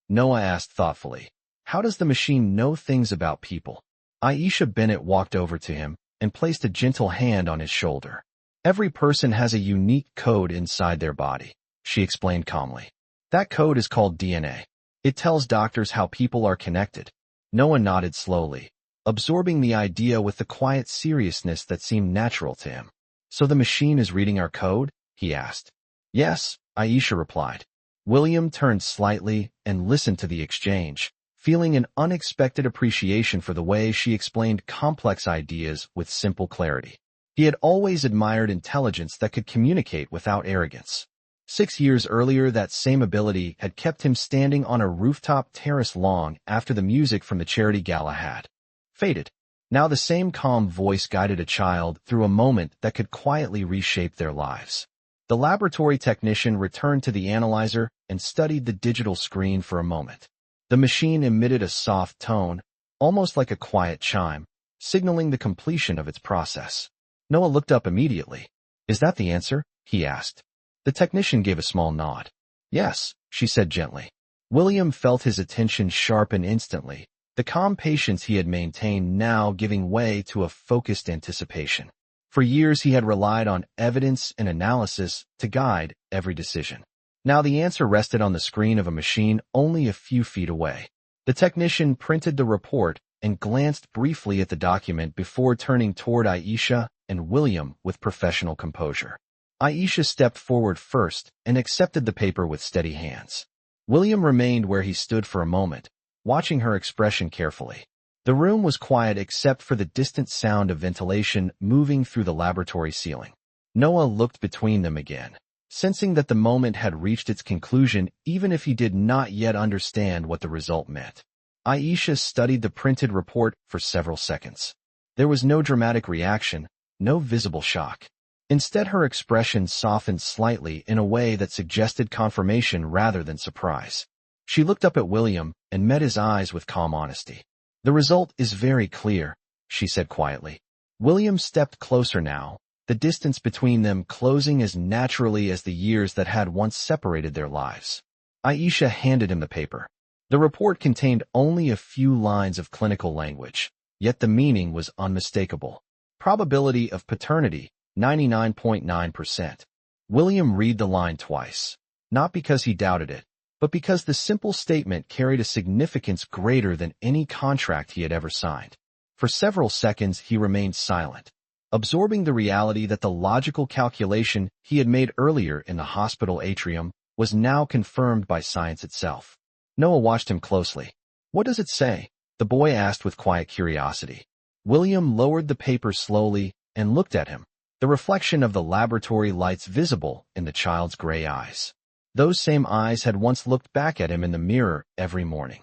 Noah asked thoughtfully, "how does the machine know things about people?" Aisha Bennett walked over to him and placed a gentle hand on his shoulder. "Every person has a unique code inside their body," she explained calmly. "That code is called DNA. It tells doctors how people are connected." Noah nodded slowly, absorbing the idea with the quiet seriousness that seemed natural to him. "So the machine is reading our code?" he asked. "Yes," Aisha replied. William turned slightly and listened to the exchange, feeling an unexpected appreciation for the way she explained complex ideas with simple clarity. He had always admired intelligence that could communicate without arrogance. 6 years earlier, that same ability had kept him standing on a rooftop terrace long after the music from the charity gala had faded. Now the same calm voice guided a child through a moment that could quietly reshape their lives. The laboratory technician returned to the analyzer and studied the digital screen for a moment. The machine emitted a soft tone, almost like a quiet chime, signaling the completion of its process. Noah looked up immediately. "Is that the answer?" he asked. The technician gave a small nod. "Yes," she said gently. William felt his attention sharpen instantly, the calm patience he had maintained now giving way to a focused anticipation. For years he had relied on evidence and analysis to guide every decision. Now the answer rested on the screen of a machine only a few feet away. The technician printed the report and glanced briefly at the document before turning toward Aisha and William with professional composure. Aisha stepped forward first and accepted the paper with steady hands. William remained where he stood for a moment, watching her expression carefully. The room was quiet except for the distant sound of ventilation moving through the laboratory ceiling. Noah looked between them again, sensing that the moment had reached its conclusion even if he did not yet understand what the result meant. Aisha studied the printed report for several seconds. There was no dramatic reaction, no visible shock. Instead, her expression softened slightly in a way that suggested confirmation rather than surprise. She looked up at William and met his eyes with calm honesty. "The result is very clear," she said quietly. William stepped closer now, the distance between them closing as naturally as the years that had once separated their lives. Aisha handed him the paper. The report contained only a few lines of clinical language, yet the meaning was unmistakable. Probability of paternity, 99.9%. William read the line twice, not because he doubted it, but because the simple statement carried a significance greater than any contract he had ever signed. For several seconds he remained silent, absorbing the reality that the logical calculation he had made earlier in the hospital atrium was now confirmed by science itself. Noah watched him closely. "What does it say?" the boy asked with quiet curiosity. William lowered the paper slowly and looked at him, the reflection of the laboratory lights visible in the child's gray eyes. Those same eyes had once looked back at him in the mirror every morning.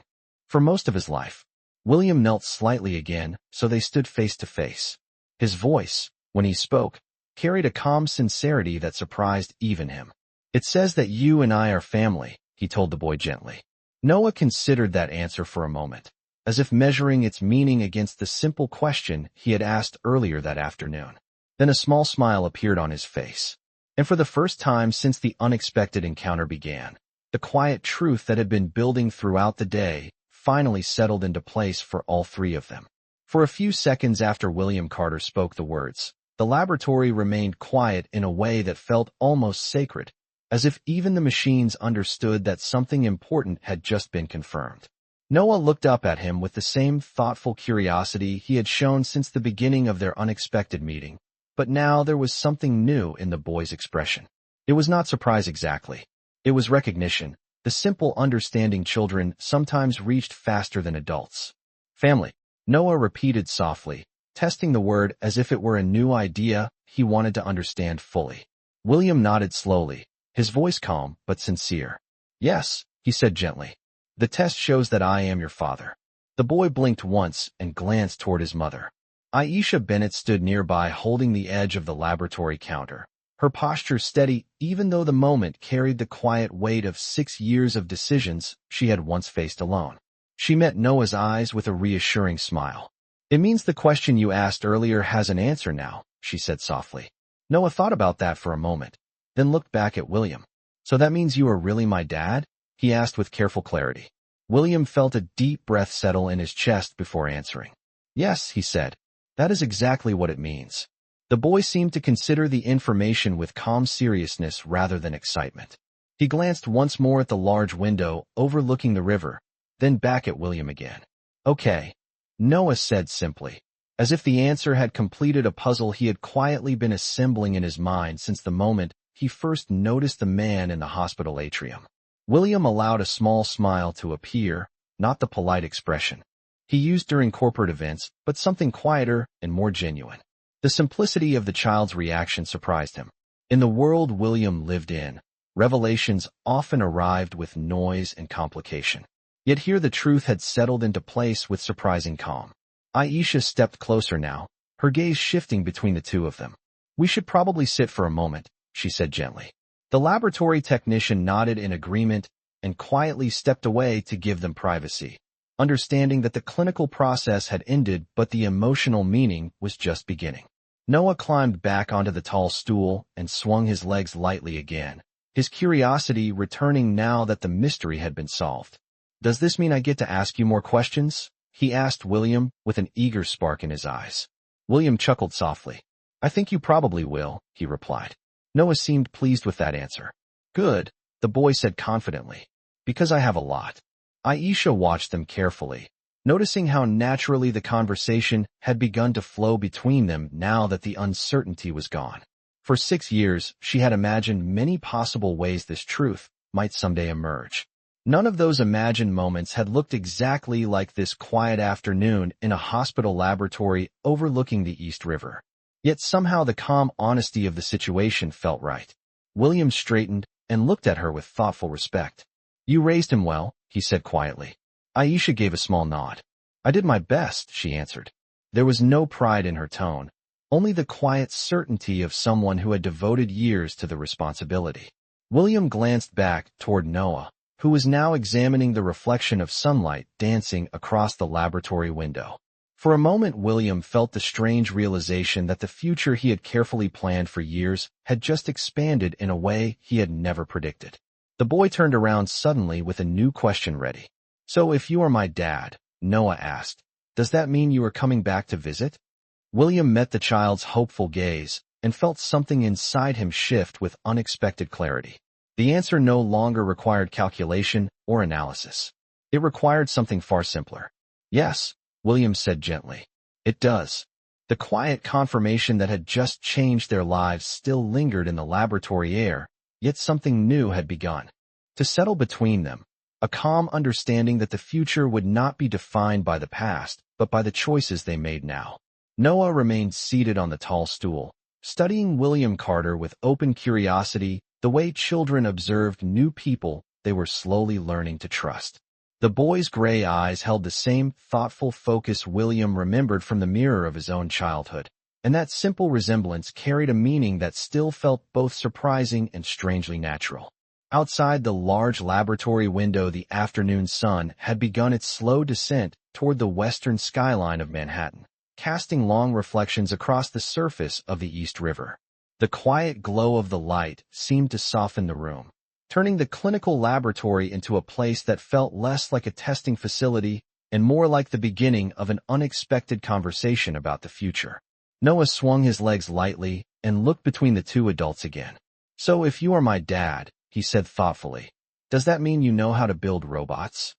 For most of his life, William knelt slightly again, so they stood face to face. His voice, when he spoke, carried a calm sincerity that surprised even him. "It says that you and I are family," he told the boy gently. Noah considered that answer for a moment, as if measuring its meaning against the simple question he had asked earlier that afternoon. Then a small smile appeared on his face. And for the first time since the unexpected encounter began, the quiet truth that had been building throughout the day finally settled into place for all three of them. For a few seconds after William Carter spoke the words, the laboratory remained quiet in a way that felt almost sacred, as if even the machines understood that something important had just been confirmed. Noah looked up at him with the same thoughtful curiosity he had shown since the beginning of their unexpected meeting. But now there was something new in the boy's expression. It was not surprise exactly. It was recognition, the simple understanding children sometimes reached faster than adults. "Family," Noah repeated softly, testing the word as if it were a new idea he wanted to understand fully. William nodded slowly, his voice calm but sincere. "Yes," he said gently. "The test shows that I am your father." The boy blinked once and glanced toward his mother. Aisha Bennett stood nearby holding the edge of the laboratory counter, her posture steady even though the moment carried the quiet weight of 6 years of decisions she had once faced alone. She met Noah's eyes with a reassuring smile. "It means the question you asked earlier has an answer now," she said softly. Noah thought about that for a moment, then looked back at William. "So that means you are really my dad?" he asked with careful clarity. William felt a deep breath settle in his chest before answering. "Yes," he said. "That is exactly what it means." The boy seemed to consider the information with calm seriousness rather than excitement. He glanced once more at the large window overlooking the river, then back at William again. "Okay," Noah said simply, as if the answer had completed a puzzle he had quietly been assembling in his mind since the moment he first noticed the man in the hospital atrium. William allowed a small smile to appear, not the polite expression he used during corporate events, but something quieter and more genuine. The simplicity of the child's reaction surprised him. In the world William lived in, revelations often arrived with noise and complication. Yet here the truth had settled into place with surprising calm. Aisha stepped closer now, her gaze shifting between the two of them. "We should probably sit for a moment," she said gently. The laboratory technician nodded in agreement and quietly stepped away to give them privacy, understanding that the clinical process had ended but the emotional meaning was just beginning. Noah climbed back onto the tall stool and swung his legs lightly again, his curiosity returning now that the mystery had been solved. "Does this mean I get to ask you more questions?" he asked William with an eager spark in his eyes. William chuckled softly. "I think you probably will," he replied. Noah seemed pleased with that answer. "Good," the boy said confidently, "because I have a lot." Aisha watched them carefully, noticing how naturally the conversation had begun to flow between them now that the uncertainty was gone. For 6 years, she had imagined many possible ways this truth might someday emerge. None of those imagined moments had looked exactly like this quiet afternoon in a hospital laboratory overlooking the East River. Yet somehow the calm honesty of the situation felt right. William straightened and looked at her with thoughtful respect. "You raised him well," he said quietly. Aisha gave a small nod. "I did my best," she answered. There was no pride in her tone, only the quiet certainty of someone who had devoted years to the responsibility. William glanced back toward Noah, who was now examining the reflection of sunlight dancing across the laboratory window. For a moment, William felt the strange realization that the future he had carefully planned for years had just expanded in a way he had never predicted. The boy turned around suddenly with a new question ready. "So if you are my dad," Noah asked, "does that mean you are coming back to visit?" William met the child's hopeful gaze and felt something inside him shift with unexpected clarity. The answer no longer required calculation or analysis. It required something far simpler. "Yes," William said gently. "It does." The quiet confirmation that had just changed their lives still lingered in the laboratory air, yet something new had begun to settle between them, a calm understanding that the future would not be defined by the past, but by the choices they made now. Noah remained seated on the tall stool, studying William Carter with open curiosity, the way children observed new people they were slowly learning to trust. The boy's gray eyes held the same thoughtful focus William remembered from the mirror of his own childhood, and that simple resemblance carried a meaning that still felt both surprising and strangely natural. Outside the large laboratory window, the afternoon sun had begun its slow descent toward the western skyline of Manhattan, casting long reflections across the surface of the East River. The quiet glow of the light seemed to soften the room, turning the clinical laboratory into a place that felt less like a testing facility and more like the beginning of an unexpected conversation about the future. Noah swung his legs lightly and looked between the two adults again. "So if you are my dad," he said thoughtfully, "does that mean you know how to build robots?"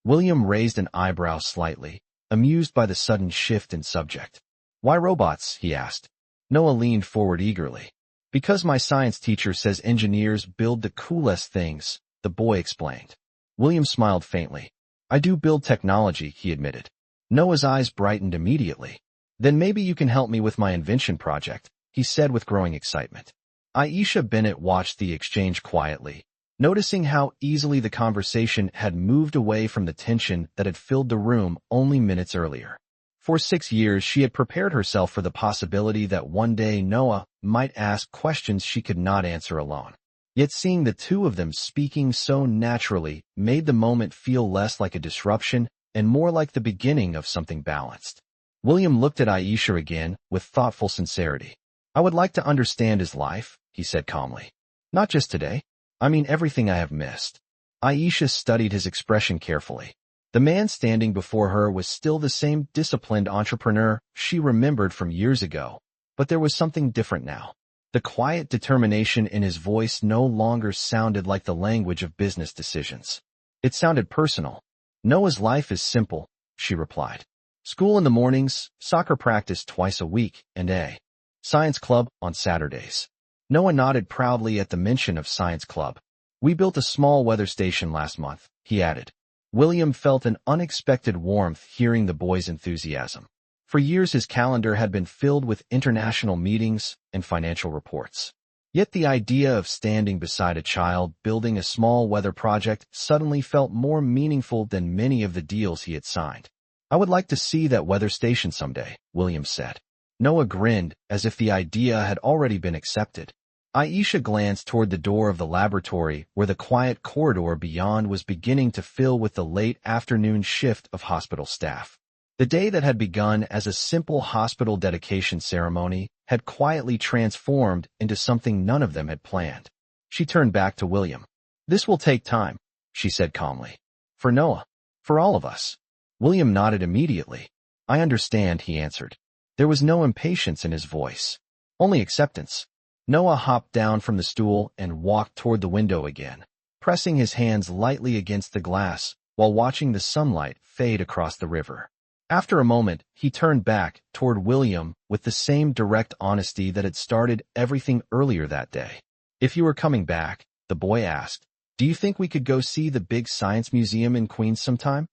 William raised an eyebrow slightly, amused by the sudden shift in subject. "Why robots?" he asked. Noah leaned forward eagerly. "Because my science teacher says engineers build the coolest things," the boy explained. William smiled faintly. "I do build technology," he admitted. Noah's eyes brightened immediately. "Then maybe you can help me with my invention project," he said with growing excitement. Aisha Bennett watched the exchange quietly, noticing how easily the conversation had moved away from the tension that had filled the room only minutes earlier. For 6 years, she had prepared herself for the possibility that one day Noah might ask questions she could not answer alone. Yet seeing the two of them speaking so naturally made the moment feel less like a disruption and more like the beginning of something balanced. William looked at Aisha again with thoughtful sincerity. "I would like to understand his life," he said calmly. "Not just today. I mean everything I have missed." Aisha studied his expression carefully. The man standing before her was still the same disciplined entrepreneur she remembered from years ago, but there was something different now. The quiet determination in his voice no longer sounded like the language of business decisions. It sounded personal. "Noah's life is simple," she replied. "School in the mornings, soccer practice twice a week, and a science club on Saturdays." Noah nodded proudly at the mention of science club. "We built a small weather station last month," he added. William felt an unexpected warmth hearing the boy's enthusiasm. For years his calendar had been filled with international meetings and financial reports. Yet the idea of standing beside a child building a small weather project suddenly felt more meaningful than many of the deals he had signed. "I would like to see that weather station someday," William said. Noah grinned as if the idea had already been accepted. Aisha glanced toward the door of the laboratory where the quiet corridor beyond was beginning to fill with the late afternoon shift of hospital staff. The day that had begun as a simple hospital dedication ceremony had quietly transformed into something none of them had planned. She turned back to William. "This will take time," she said calmly. "For Noah. For all of us." William nodded immediately. "I understand," he answered. There was no impatience in his voice, only acceptance. Noah hopped down from the stool and walked toward the window again, pressing his hands lightly against the glass while watching the sunlight fade across the river. After a moment, he turned back toward William with the same direct honesty that had started everything earlier that day. "If you were coming back," the boy asked, "do you think we could go see the big science museum in Queens sometime?"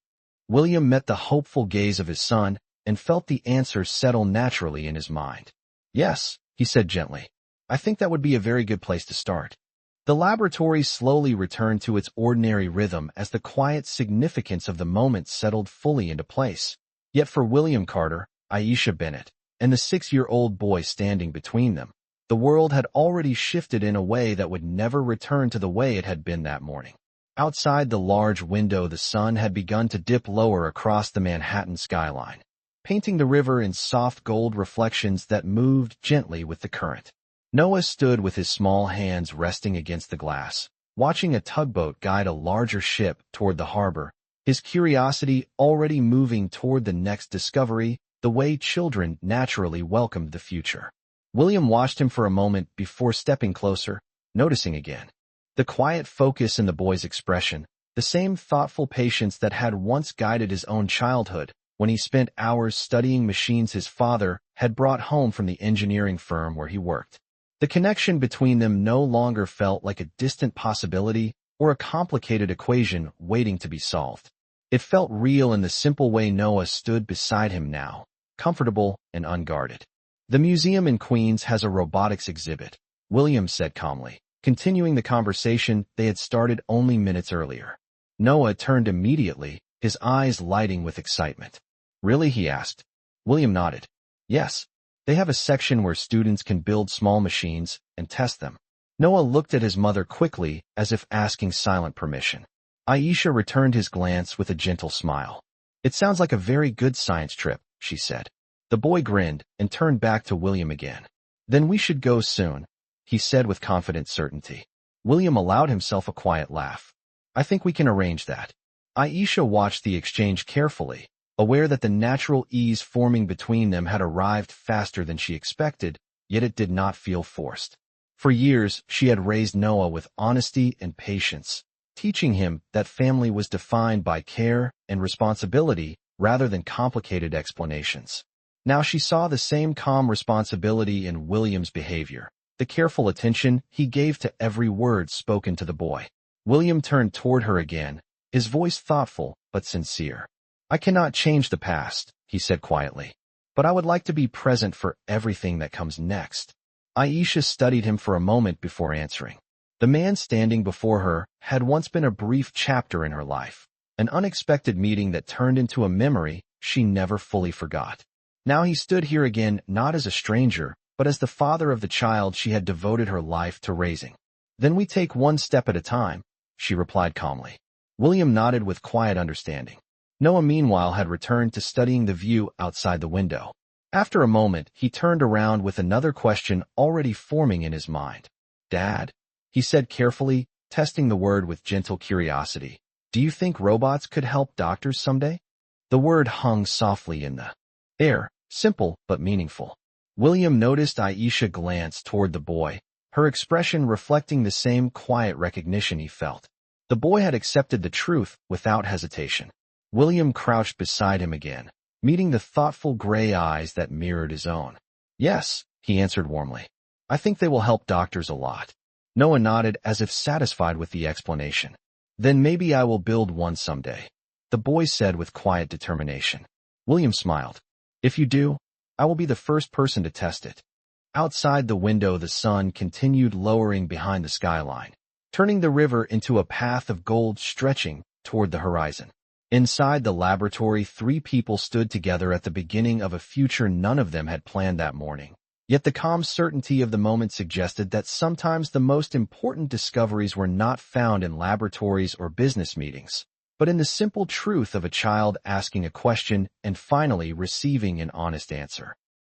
William met the hopeful gaze of his son and felt the answer settle naturally in his mind. "Yes," he said gently. "I think that would be a very good place to start." The laboratory slowly returned to its ordinary rhythm as the quiet significance of the moment settled fully into place. Yet for William Carter, Aisha Bennett, and the 6-year-old boy standing between them, the world had already shifted in a way that would never return to the way it had been that morning. Outside the large window, the sun had begun to dip lower across the Manhattan skyline, painting the river in soft gold reflections that moved gently with the current. Noah stood with his small hands resting against the glass, watching a tugboat guide a larger ship toward the harbor, his curiosity already moving toward the next discovery, the way children naturally welcomed the future. William watched him for a moment before stepping closer, noticing again the quiet focus in the boy's expression, the same thoughtful patience that had once guided his own childhood when he spent hours studying machines his father had brought home from the engineering firm where he worked. The connection between them no longer felt like a distant possibility or a complicated equation waiting to be solved. It felt real in the simple way Noah stood beside him now, comfortable and unguarded. "The museum in Queens has a robotics exhibit," William said calmly, continuing the conversation they had started only minutes earlier. Noah turned immediately, his eyes lighting with excitement. "Really?" he asked. William nodded. "Yes. They have a section where students can build small machines and test them." Noah looked at his mother quickly, as if asking silent permission. Aisha returned his glance with a gentle smile. "It sounds like a very good science trip," she said. The boy grinned and turned back to William again. "Then we should go soon," he said with confident certainty. William allowed himself a quiet laugh. "I think we can arrange that." Aisha watched the exchange carefully, aware that the natural ease forming between them had arrived faster than she expected, yet it did not feel forced. For years, she had raised Noah with honesty and patience, teaching him that family was defined by care and responsibility rather than complicated explanations. Now she saw the same calm responsibility in William's behavior, the careful attention he gave to every word spoken to the boy. William turned toward her again, his voice thoughtful but sincere. "I cannot change the past," he said quietly, "but I would like to be present for everything that comes next." Aisha studied him for a moment before answering. The man standing before her had once been a brief chapter in her life, an unexpected meeting that turned into a memory she never fully forgot. Now he stood here again not as a stranger, but as the father of the child she had devoted her life to raising. "Then we take one step at a time," she replied calmly. William nodded with quiet understanding. Noah, meanwhile, had returned to studying the view outside the window. After a moment, he turned around with another question already forming in his mind. "Dad," he said carefully, testing the word with gentle curiosity, "do you think robots could help doctors someday?" The word hung softly in the air, simple but meaningful. William noticed Aisha glance toward the boy, her expression reflecting the same quiet recognition he felt. The boy had accepted the truth without hesitation. William crouched beside him again, meeting the thoughtful gray eyes that mirrored his own. "Yes," he answered warmly. "I think they will help doctors a lot." Noah nodded as if satisfied with the explanation. "Then maybe I will build one someday," the boy said with quiet determination. William smiled. "If you do, I will be the first person to test it." Outside the window, the sun continued lowering behind the skyline, turning the river into a path of gold stretching toward the horizon. Inside the laboratory, 3 people stood together at the beginning of a future none of them had planned that morning. Yet the calm certainty of the moment suggested that sometimes the most important discoveries were not found in laboratories or business meetings, but in the simple truth of a child asking a question and finally receiving an honest answer.